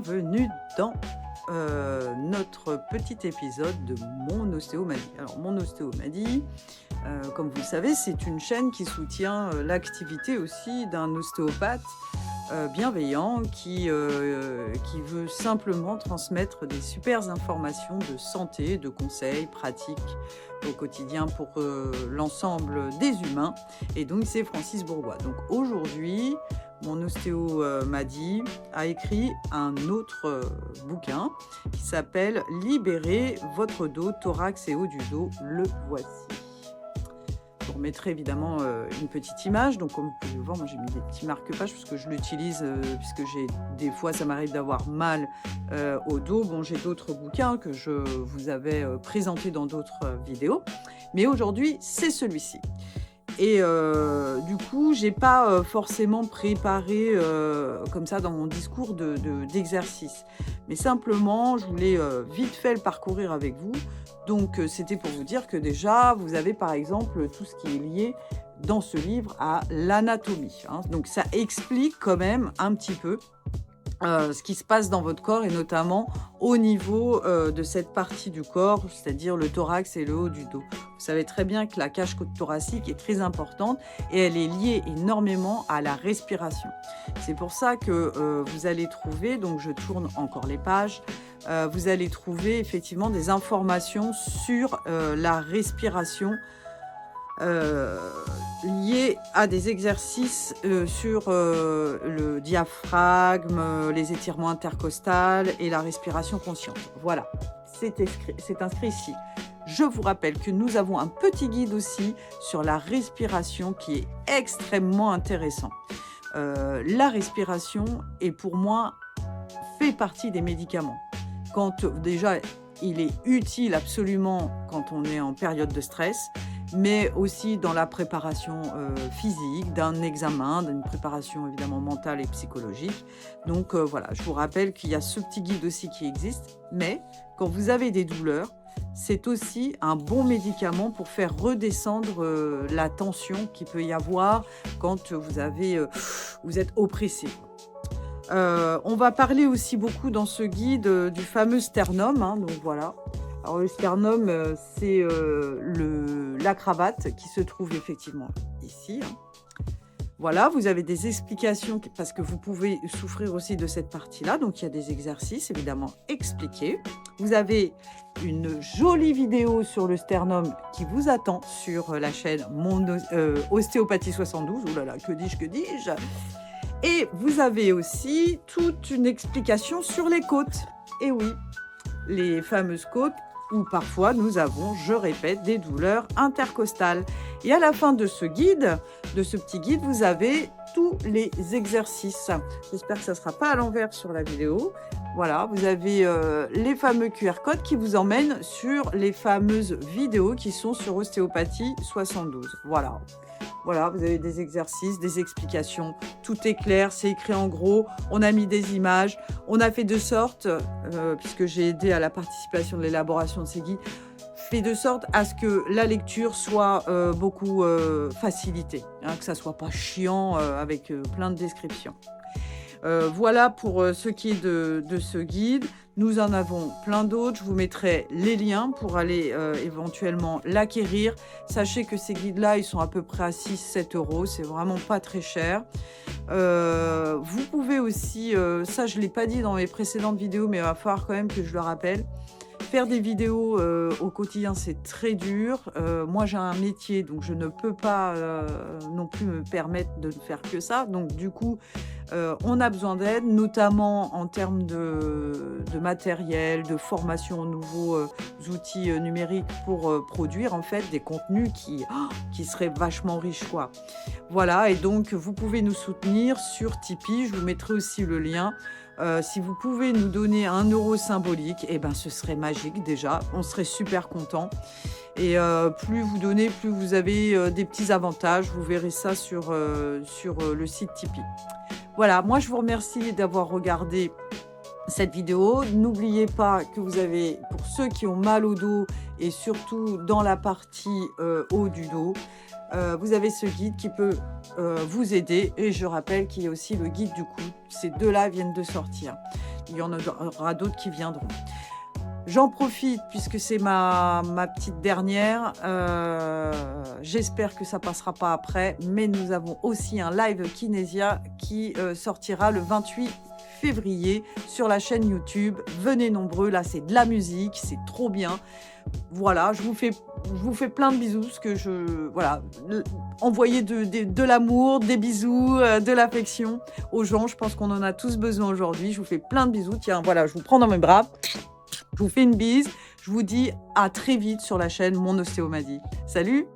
bienvenue dans notre petit épisode de Mon Ostéo m'a dit. Alors, Mon Ostéo m'a dit, comme vous le savez, c'est une chaîne qui soutient l'activité aussi d'un ostéopathe bienveillant qui veut simplement transmettre des super informations de santé, de conseils pratiques au quotidien pour l'ensemble des humains. Et donc, c'est Francis Bourgois. Donc, aujourd'hui, Mon Ostéo m'a dit a écrit un autre bouquin qui s'appelle « Libérez votre dos, thorax et haut du dos, le voici ». Je vous remettrai évidemment une petite image. Donc, comme vous pouvez le voir, moi j'ai mis des petits marque-pages parce que je l'utilise, puisque des fois ça m'arrive d'avoir mal au dos. Bon, j'ai d'autres bouquins que je vous avais présentés dans d'autres vidéos. Mais aujourd'hui, c'est celui-ci. Et du coup, j'ai pas forcément préparé comme ça dans mon discours d'exercice. Mais simplement, je voulais vite fait le parcourir avec vous. Donc, c'était pour vous dire que déjà, vous avez par exemple tout ce qui est lié dans ce livre à l'anatomie. Hein. Donc, ça explique quand même un petit peu ce qui se passe dans votre corps et notamment au niveau de cette partie du corps, c'est-à-dire le thorax et le haut du dos. Vous savez très bien que la cage thoracique est très importante et elle est liée énormément à la respiration. C'est pour ça que vous allez trouver, donc je tourne encore les pages, vous allez trouver effectivement des informations sur la respiration liés à des exercices sur le diaphragme, les étirements intercostales et la respiration consciente. Voilà, c'est inscrit ici. Je vous rappelle que nous avons un petit guide aussi sur la respiration qui est extrêmement intéressant. La respiration est pour moi fait partie des médicaments. Quand déjà il est utile absolument quand on est en période de stress, mais aussi dans la préparation physique, d'un examen, d'une préparation évidemment mentale et psychologique. Donc voilà, je vous rappelle qu'il y a ce petit guide aussi qui existe, mais quand vous avez des douleurs, c'est aussi un bon médicament pour faire redescendre la tension qu'il peut y avoir quand vous êtes oppressé. On va parler aussi beaucoup dans ce guide du fameux sternum, hein, donc voilà. Alors le sternum, c'est la cravate qui se trouve effectivement ici. Hein. Voilà, vous avez des explications parce que vous pouvez souffrir aussi de cette partie-là. Donc il y a des exercices évidemment expliqués. Vous avez une jolie vidéo sur le sternum qui vous attend sur la chaîne Ostéopathie 72. Ouh là là, que dis-je? Et vous avez aussi toute une explication sur les côtes. Et oui, les fameuses côtes où parfois nous avons, je répète, des douleurs intercostales. Et à la fin de ce guide, de ce petit guide, vous avez tous les exercices. J'espère que ça ne sera pas à l'envers sur la vidéo. Voilà, vous avez les fameux QR codes qui vous emmènent sur les fameuses vidéos qui sont sur Ostéopathie 72. Voilà. Voilà, vous avez des exercices, des explications, tout est clair, c'est écrit en gros, on a mis des images, on a fait de sorte, puisque j'ai aidé à la participation de l'élaboration de ces guides, fait de sorte à ce que la lecture soit beaucoup facilitée, hein, que ça soit pas chiant avec plein de descriptions. Voilà pour ce qui est de ce guide. Nous en avons plein d'autres. Je vous mettrai les liens pour aller éventuellement l'acquérir. Sachez que ces guides-là, ils sont à peu près à 6-7 €. C'est vraiment pas très cher. Vous pouvez aussi, ça je ne l'ai pas dit dans mes précédentes vidéos, mais il va falloir quand même que je le rappelle. Faire des vidéos au quotidien, c'est très dur. Moi, j'ai un métier, donc je ne peux pas non plus me permettre de ne faire que ça. Donc, du coup, on a besoin d'aide, notamment en termes de matériel, de formation aux nouveaux outils numériques pour produire en fait des contenus qui seraient vachement riches, quoi. Voilà, et donc vous pouvez nous soutenir sur Tipeee. Je vous mettrai aussi le lien. Si vous pouvez nous donner 1 € symbolique, eh ben, ce serait magique déjà, on serait super contents. Et plus vous donnez, plus vous avez des petits avantages, vous verrez ça sur le site Tipeee. Voilà, moi je vous remercie d'avoir regardé cette vidéo. N'oubliez pas que vous avez, pour ceux qui ont mal au dos et surtout dans la partie haut du dos, vous avez ce guide qui peut vous aider. Et je rappelle qu'il y a aussi le guide du coude. Ces deux-là viennent de sortir. Il y en aura d'autres qui viendront. J'en profite puisque c'est ma petite dernière. J'espère que ça passera pas après. Mais nous avons aussi un live Kinésia qui sortira le 28 février sur la chaîne YouTube. Venez nombreux, là c'est de la musique, c'est trop bien. Voilà, je vous fais plein de bisous, parce que voilà, envoyez de l'amour, des bisous, de l'affection aux gens. Je pense qu'on en a tous besoin aujourd'hui. Je vous fais plein de bisous. Tiens, voilà, je vous prends dans mes bras. Je vous fais une bise. Je vous dis à très vite sur la chaîne Mon Ostéomadie. Salut!